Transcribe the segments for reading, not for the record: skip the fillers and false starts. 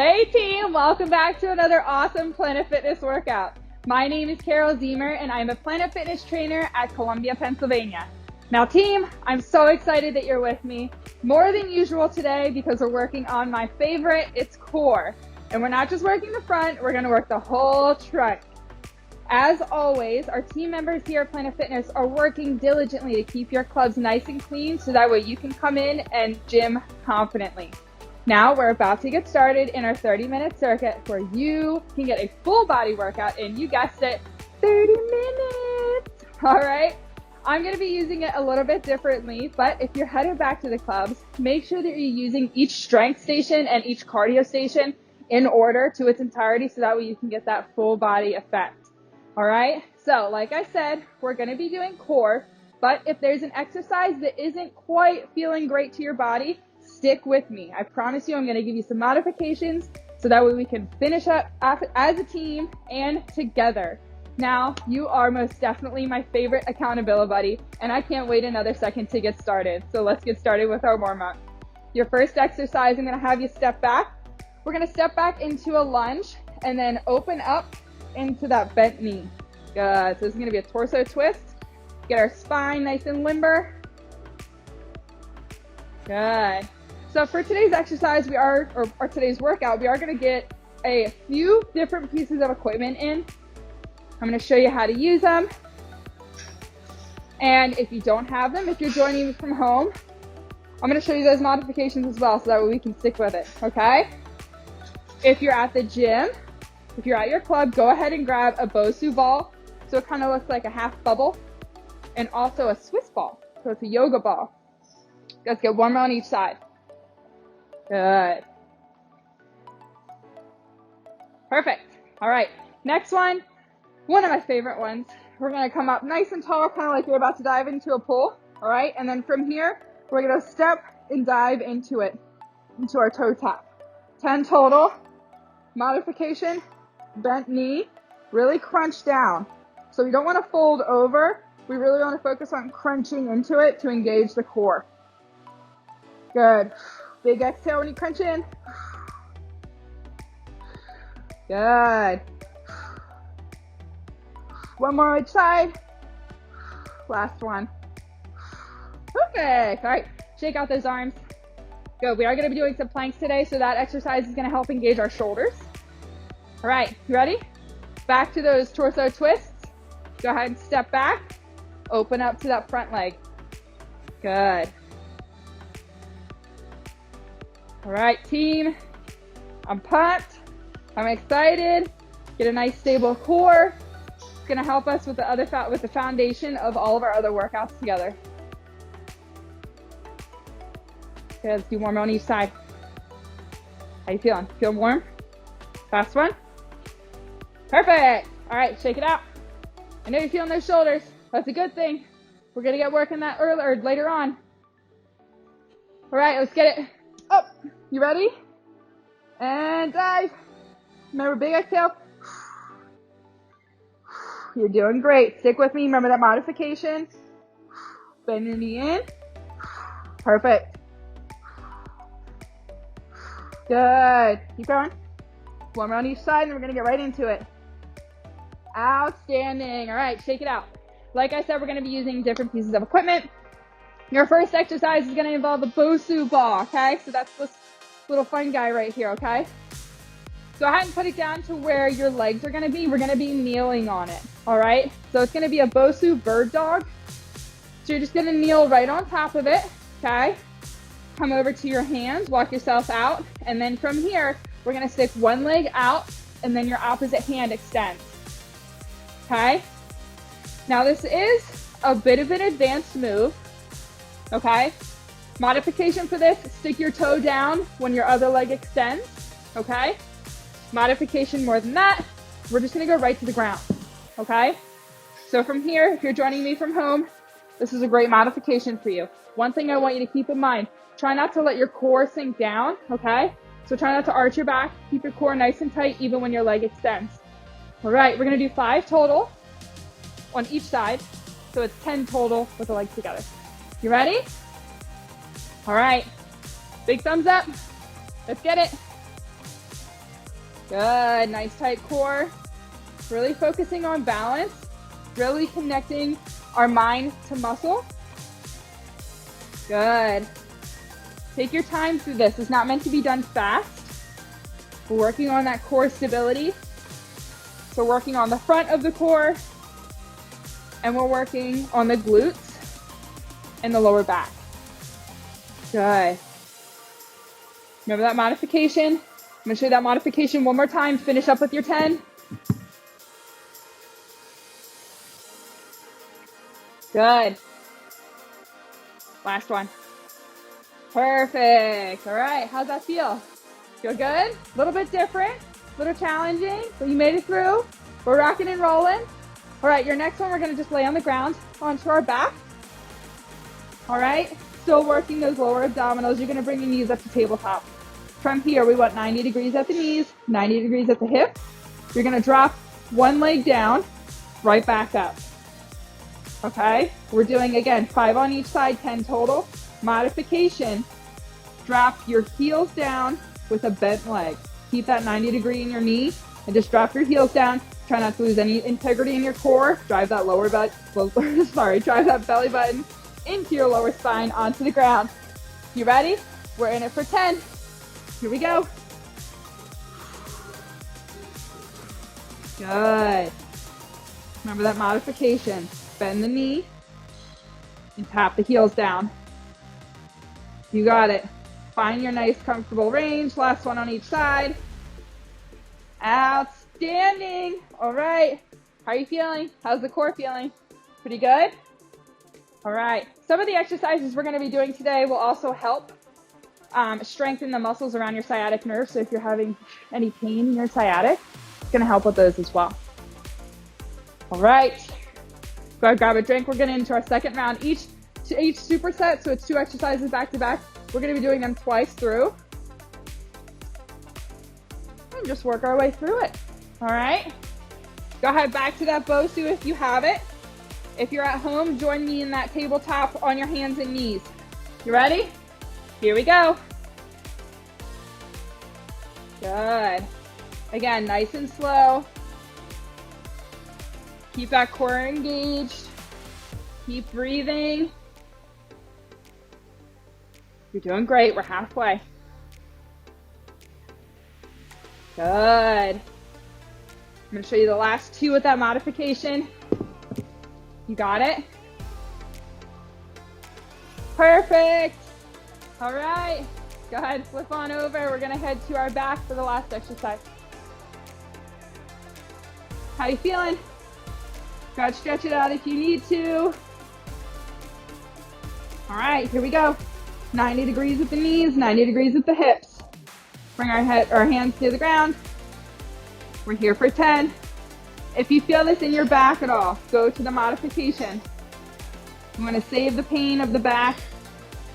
Hey team, welcome back to another awesome Planet Fitness workout. My name is Caroll and I'm a Planet Fitness trainer at Columbia, Pennsylvania. Now team, I'm so excited that you're with me more than usual today because we're working on my favorite, it's core. And we're not just working the front, we're gonna work the whole trunk. As always, our team members here at Planet Fitness are working diligently to keep your clubs nice and clean so that way you can come in and gym confidently. Now we're about to get started in our 30-minute circuit where you can get a full body workout in, you guessed it, 30 minutes. All right, I'm gonna be using it a little bit differently, but if you're heading back to the clubs, make sure that you're using each strength station and each cardio station in order to its entirety so that way you can get that full body effect. All right, so like I said, we're gonna be doing core, but if there's an exercise that isn't quite feeling great to your body, stick with me. I promise you I'm going to give you some modifications so that way we can finish up as a team and together. Now, you are most definitely my favorite accountability buddy, and I can't wait another second to get started. So let's get started with our warm-up. Your first exercise, I'm going to have you step back. We're going to step back into a lunge and then open up into that bent knee. Good. So this is going to be a torso twist. Get our spine nice and limber. Good. So for today's exercise, or today's workout, we are going to get a few different pieces of equipment in. I'm going to show you how to use them. And if you don't have them, if you're joining me from home, I'm going to show you those modifications as well so that way we can stick with it, okay? If you're at the gym, if you're at your club, go ahead and grab a Bosu ball. So it kind of looks like a half bubble. And also a Swiss ball. So it's a yoga ball. Let's get one more on each side. Good. Perfect. All right. Next one of my favorite ones. We're going to come up nice and tall, kind of like you're about to dive into a pool. All right. And then from here, we're going to step and dive into it, into our toe tap. 10 total. Modification, bent knee, really crunch down. So we don't want to fold over. We really want to focus on crunching into it to engage the core. Good. Big exhale when you crunch in. Good. One more on each side. Last one. Perfect. All right. Shake out those arms. Good. We are going to be doing some planks today, so that exercise is going to help engage our shoulders. All right. You ready? Back to those torso twists. Go ahead and step back. Open up to that front leg. Good. All right, team, I'm pumped, I'm excited, get a nice stable core. It's gonna help us with the foundation of all of our other workouts together. Okay, let's do warm on each side. How you feeling? Feel warm? Last one? Perfect. All right, shake it out. I know you're feeling those shoulders. That's a good thing. We're gonna get working that earlier, later on. All right, let's get it up. You ready? And dive. Remember, big exhale. You're doing great. Stick with me. Remember that modification. Bend your knee in. Perfect. Good. Keep going. One more on each side, and we're going to get right into it. Outstanding. All right, shake it out. Like I said, we're going to be using different pieces of equipment. Your first exercise is going to involve a Bosu ball, okay? So that's this little fun guy right here, okay? Go ahead and put it down to where your legs are going to be. We're going to be kneeling on it, all right? So it's going to be a Bosu bird dog. So you're just going to kneel right on top of it, okay? Come over to your hands, walk yourself out, and then from here, we're going to stick one leg out, and then your opposite hand extends, okay? Now this is a bit of an advanced move, okay? Modification for this, stick your toe down when your other leg extends, okay? Modification more than that, we're just gonna go right to the ground, okay? So from here, if you're joining me from home, this is a great modification for you. One thing I want you to keep in mind, try not to let your core sink down, okay? So try not to arch your back, keep your core nice and tight even when your leg extends. All right, we're gonna do 5 total on each side, so it's 10 total with the legs together. You ready? All right, big thumbs up. Let's get it. Good, nice tight core. Really focusing on balance, really connecting our mind to muscle. Good. Take your time through this. It's not meant to be done fast. We're working on that core stability. So working on the front of the core, and we're working on the glutes and the lower back. Good. Remember that modification? I'm gonna show you that modification one more time. Finish up with your 10. Good. Last one. Perfect. All right, how's that feel? Feel good? A little bit different, a little challenging, but you made it through. We're rocking and rolling. All right, your next one, we're gonna just lay on the ground onto our back. All right, still working those lower abdominals. You're gonna bring your knees up to tabletop. From here, we want 90 degrees at the knees, 90 degrees at the hips. You're gonna drop one leg down, right back up. Okay, we're doing, again, 5 on each side, 10 total. Modification, drop your heels down with a bent leg. Keep that 90 degree in your knee and just drop your heels down. Try not to lose any integrity in your core. Drive that drive that belly button into your lower spine onto the ground. You ready? We're in it for 10. Here we go. Good. Remember that modification. Bend the knee and tap the heels down. You got it. Find your nice comfortable range. Last one on each side. Outstanding. All right. How are you feeling? How's the core feeling? Pretty good? All right. Some of the exercises we're going to be doing today will also help strengthen the muscles around your sciatic nerve. So if you're having any pain in your sciatic, it's going to help with those as well. All right. Go ahead, grab a drink. We're getting into our second round. Each superset, so it's 2 exercises back to back. We're going to be doing them twice through. And just work our way through it. All right. Go ahead, back to that Bosu if you have it. If you're at home, join me in that tabletop on your hands and knees. You ready? Here we go. Good. Again, nice and slow. Keep that core engaged. Keep breathing. You're doing great. We're halfway. Good. I'm going to show you the last 2 with that modification. You got it? Perfect. All right. Go ahead, flip on over. We're going to head to our back for the last exercise. How you feeling? Go ahead, stretch it out if you need to. All right, here we go. 90 degrees at the knees, 90 degrees at the hips. Bring our hands near the ground. We're here for 10. If you feel this in your back at all, go to the modification. You want to save the pain of the back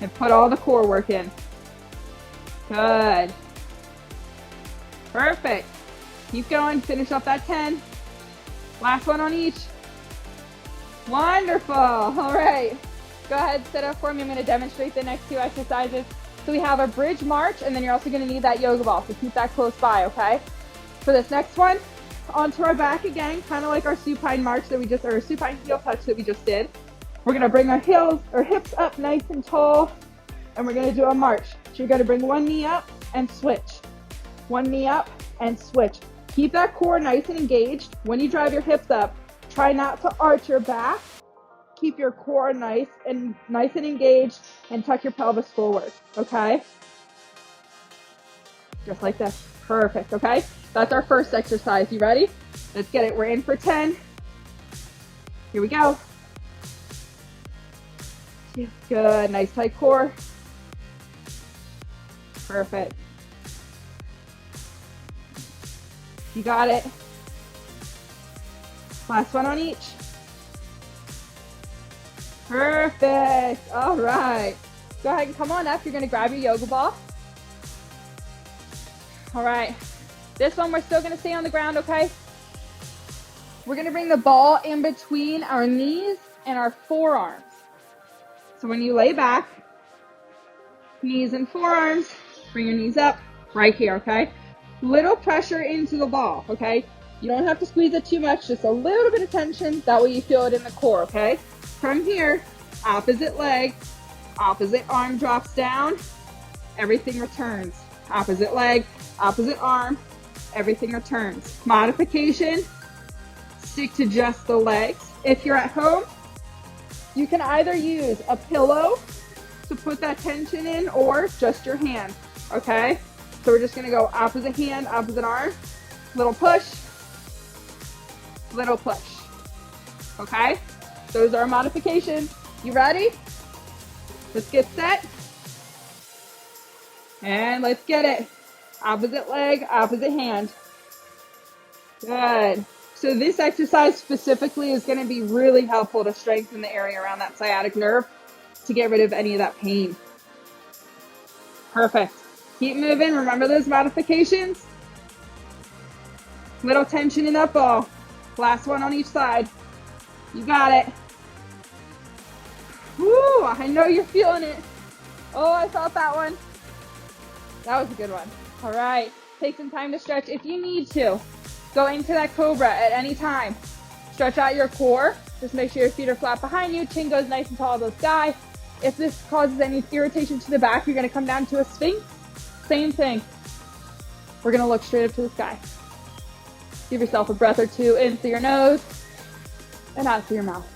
and put all the core work in. Good. Perfect. Keep going. Finish up that 10. Last one on each. Wonderful. All right. Go ahead, sit up for me. I'm going to demonstrate the next 2 exercises. So we have a bridge march, and then you're also going to need that yoga ball. So keep that close by, okay? For this next one, onto our back again, kind of like our supine march that we just, or supine heel touch that we just did. We're going to bring our hips up nice and tall, and we're going to do a march. So you're going to bring one knee up and switch. One knee up and switch. Keep that core nice and engaged. When you drive your hips up, try not to arch your back. Keep your core nice and engaged, and tuck your pelvis forward, okay? Just like this. Perfect, okay? That's our first exercise. You ready? Let's get it. We're in for 10. Here we go. Good. Nice tight core. Perfect. You got it. Last one on each. Perfect. All right. Go ahead and come on up. You're going to grab your yoga ball. All right. This one, we're still going to stay on the ground, okay? We're going to bring the ball in between our knees and our forearms. So when you lay back, knees and forearms, bring your knees up right here, okay? Little pressure into the ball, okay? You don't have to squeeze it too much, just a little bit of tension. That way you feel it in the core, okay? From here, opposite leg, opposite arm drops down, everything returns. Opposite leg, opposite arm, everything returns. Modification, stick to just the legs. If you're at home, you can either use a pillow to put that tension in or just your hand, okay? So we're just gonna go opposite hand, opposite arm, little push, little push, okay? Those are our modifications. You ready? Let's get set. And let's get it. Opposite leg, opposite hand. Good. So this exercise specifically is gonna be really helpful to strengthen the area around that sciatic nerve to get rid of any of that pain. Perfect. Keep moving. Remember those modifications? Little tension in that ball. Last one on each side. You got it. Woo, I know you're feeling it. Oh, I felt that one. That was a good one. All right. Take some time to stretch if you need to. Go into that cobra at any time. Stretch out your core. Just make sure your feet are flat behind you. Chin goes nice and tall to the sky. If this causes any irritation to the back, you're going to come down to a sphinx. Same thing. We're going to look straight up to the sky. Give yourself a breath or two in through your nose and out through your mouth.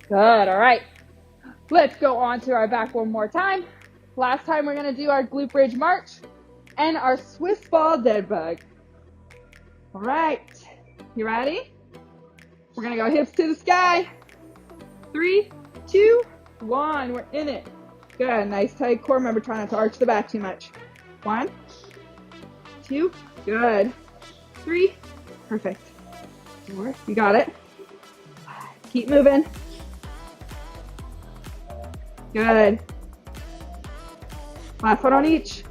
Good. All right. Let's go on to our back one more time. Last time we're going to do our glute bridge march and our Swiss ball dead bug. All right. You ready? We're going to go hips to the sky. 3, 2, 1. We're in it. Good. Nice tight core. Remember, try not to arch the back too much. 1, 2. Good. 3. Perfect. 4. You got it. Keep moving. Good. Last one on each.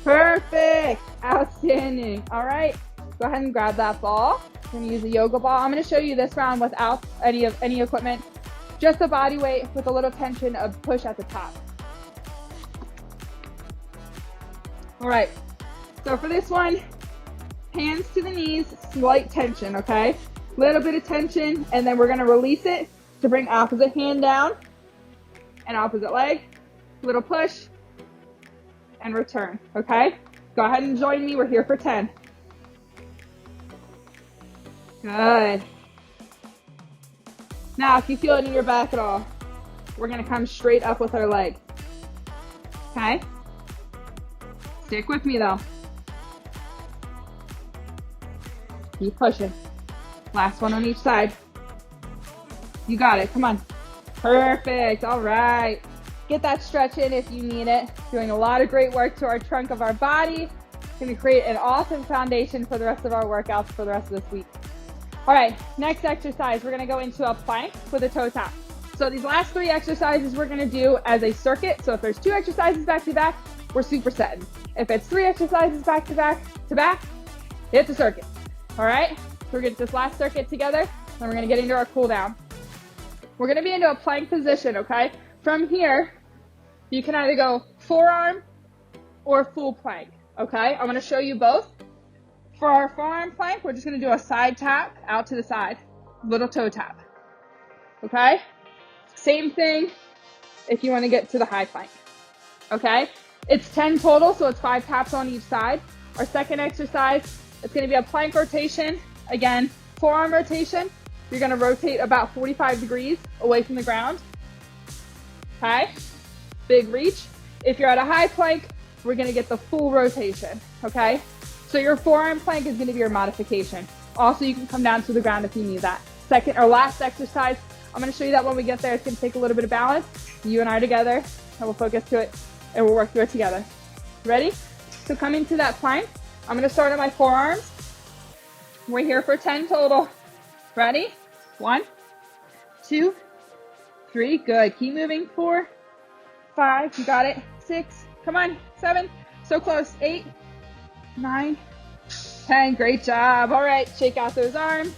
Perfect. Outstanding. All right. Go ahead and grab that ball. We're going to use a yoga ball. I'm going to show you this round without any equipment. Just the body weight with a little tension of push at the top. All right. So for this one, hands to the knees, slight tension, okay? Little bit of tension, and then we're going to release it to bring opposite hand down and opposite leg. Little push and return, okay? Go ahead and join me. We're here for 10. Good. Now, if you feel it in your back at all, we're going to come straight up with our leg. Okay? Stick with me, though. Keep pushing. Last one on each side. You got it. Come on. Perfect. All right. Get that stretch in if you need it. Doing a lot of great work to our trunk of our body. Going to create an awesome foundation for the rest of our workouts for the rest of this week. All right, next exercise, we're gonna go into a plank with a toe tap. So these last 3 exercises we're gonna do as a circuit. So if there's 2 exercises back to back, we're supersetting. If it's 3 exercises back to back, it's a circuit. All right, so we're gonna get this last circuit together, and we're gonna get into our cool down. We're gonna be into a plank position, okay? From here, you can either go forearm or full plank, okay? I'm gonna show you both. For our forearm plank, we're just going to do a side tap out to the side, little toe tap, okay? Same thing if you want to get to the high plank, okay? It's 10 total, so it's 5 taps on each side. Our second exercise, it's going to be a plank rotation. Again, forearm rotation. You're going to rotate about 45 degrees away from the ground, okay? Big reach. If you're at a high plank, we're going to get the full rotation, okay? So your forearm plank is going to be your modification. Also, you can come down to the ground if you need that. Second or last exercise, I'm going to show you that when we get there. It's going to take a little bit of balance. You and I together, and we'll focus to it, and we'll work through it together. Ready? So coming to that plank, I'm going to start on my forearms. We're here for 10 total. Ready? 1, 2, 3. Good. Keep moving. 4, 5. You got it. 6. Come on. 7. So close. 8. 9, 10, great job. All right, shake out those arms.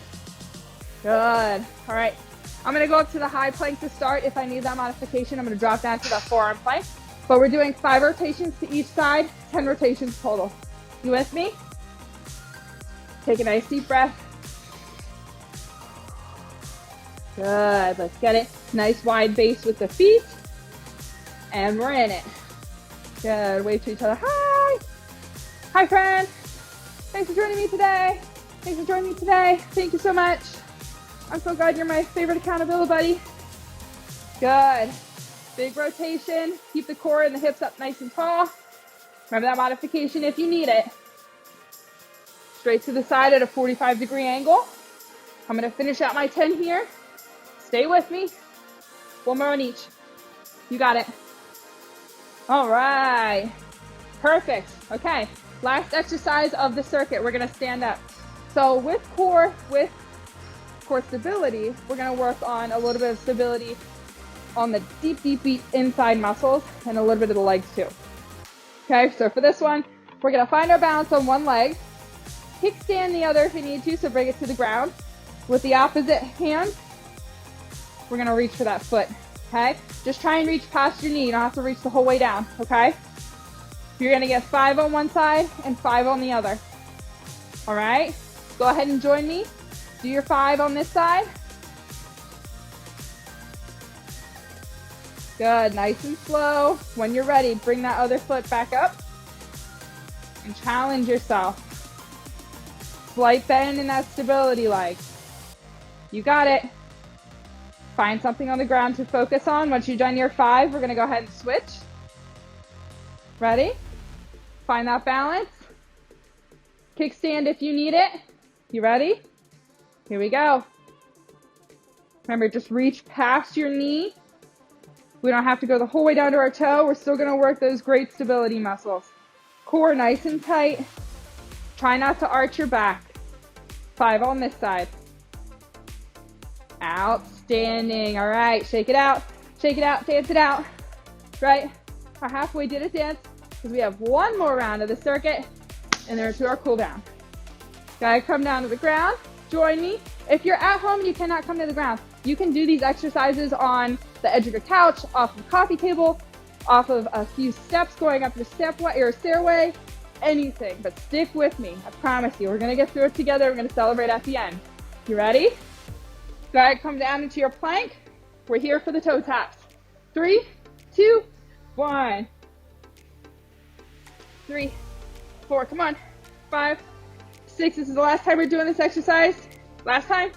Good. All right, I'm gonna go up to the high plank to start. If I need that modification, I'm gonna drop down to the forearm plank. but we're doing 5 rotations to each side, 10 rotations total. You with me? Take a nice deep breath. Good, let's get it. Nice wide base with the feet. And we're in it. Good, wave to each other. Hi! Hi, friend. Thanks for joining me today. Thanks for joining me today. Thank you so much. I'm so glad you're my favorite accountability buddy. Good. Big rotation. Keep the core and the hips up nice and tall. Remember that modification if you need it. Straight to the side at a 45-degree angle. I'm going to finish out my 10 here. Stay with me. One more on each. You got it. All right. Perfect. Okay. Last exercise of the circuit. We're going to stand up. So with core stability, we're going to work on a little bit of stability on the deep inside muscles and a little bit of the legs too. Okay, so for this one, we're going to find our balance on one leg, kickstand the other if you need to, so bring it to the ground. With the opposite hand, we're going to reach for that foot, okay? Just try and reach past your knee. You don't have to reach the whole way down, okay? You're going to get 5 on one side and 5 on the other. All right? Go ahead and join me. Do your 5 on this side. Good, nice and slow. When you're ready, bring that other foot back up and challenge yourself. Slight bend in that stability leg. You got it. Find something on the ground to focus on. Once you've done your 5, we're gonna go ahead and switch. Ready? Find that balance. Kickstand if you need it. You ready? Here we go. Remember, just reach past your knee. We don't have to go the whole way down to our toe. We're still gonna work those great stability muscles. Core nice and tight. Try not to arch your back. 5 on this side. Outstanding. All right, shake it out, dance it out. Right, our halfway did it dance because we have one more round of the circuit and then to our cool down. Gotta come down to the ground, join me. If you're at home and you cannot come to the ground, you can do these exercises on the edge of your couch, off the coffee table, off of a few steps going up your stepway or stairway, anything, but stick with me. I promise you, we're gonna get through it together. We're gonna celebrate at the end. You ready? Go ahead, come down into your plank. We're here for the toe taps. 3, 2, 1. 3, 4, come on. 5, 6, this is the last time we're doing this exercise. Last time?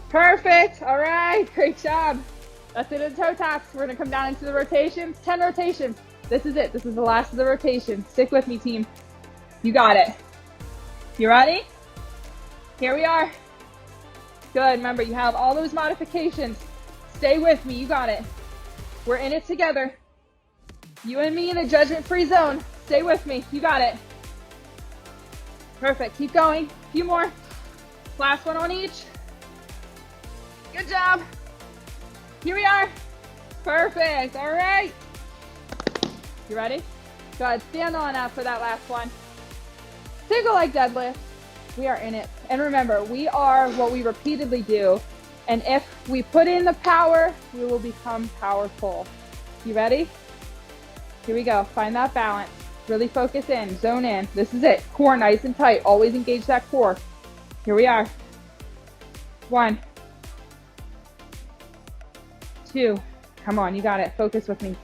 Perfect, all right, great job. That's it in toe taps. We're gonna come down into the rotations, 10 rotations. This is it, this is the last of the rotations. Stick with me, team. You got it. You ready? Here we are. Good, remember you have all those modifications. Stay with me, you got it. We're in it together. You and me in a judgment-free zone. Stay with me, you got it. Perfect, keep going, a few more. Last one on each. Good job. Here we are. Perfect, all right. You ready? Go ahead, stand on up for that last one. Single leg deadlift. We are in it. And remember, we are what we repeatedly do. And if we put in the power, we will become powerful. You ready? Here we go. Find that balance. Really focus in, zone in. This is it. Core nice and tight. Always engage that core. Here we are. 1, 2. Come on, you got it. Focus with me.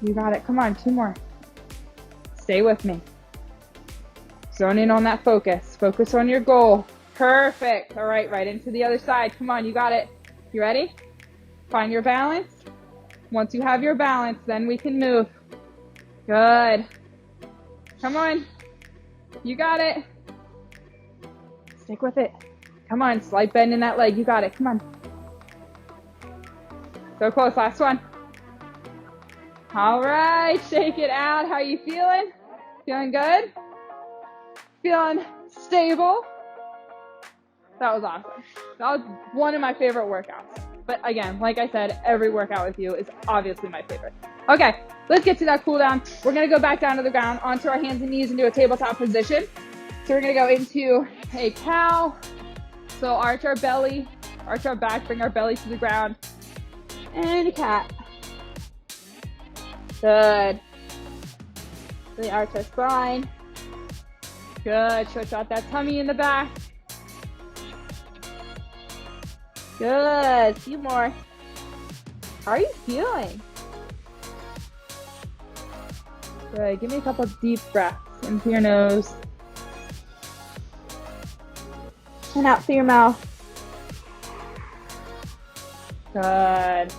You got it. Come on, 2 more. Stay with me. Zone in on that focus. Focus on your goal. Perfect. All right, right into the other side. Come on, you got it. You ready? Find your balance. Once you have your balance, then we can move. Good. Come on. You got it. Stick with it. Come on, slight bend in that leg. You got it. Come on. So close. Last one. All right, shake it out. How are you feeling? Feeling good? Feeling stable? That was awesome. That was one of my favorite workouts. But again, like I said, every workout with you is obviously my favorite. Okay, let's get to that cool down. We're gonna go back down to the ground, onto our hands and knees and do a tabletop position. So we're gonna go into a cow. So arch our belly, arch our back, bring our belly to the ground. And a cat. Good. Really arch our spine. Good. Stretch out that tummy in the back. Good. A few more. How are you feeling? Good. Give me a couple deep breaths into your nose and out through your mouth. Good.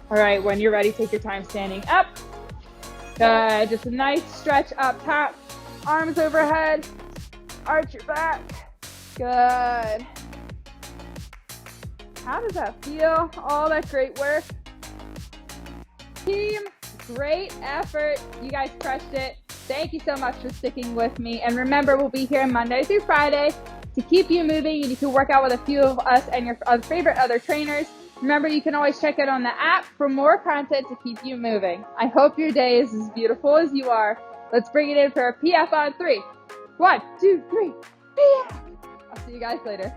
All right, when you're ready, take your time standing up. Good. Just a nice stretch up top. Arms overhead. Arch your back. Good. How does that feel? All that great work. Team, great effort. You guys crushed it. Thank you so much for sticking with me. And remember, we'll be here Monday through Friday to keep you moving. You can work out with a few of us and your favorite other trainers. Remember, you can always check it on the app for more content to keep you moving. I hope your day is as beautiful as you are. Let's bring it in for a PF on 3. 1, 2, 3. PF. I'll see you guys later.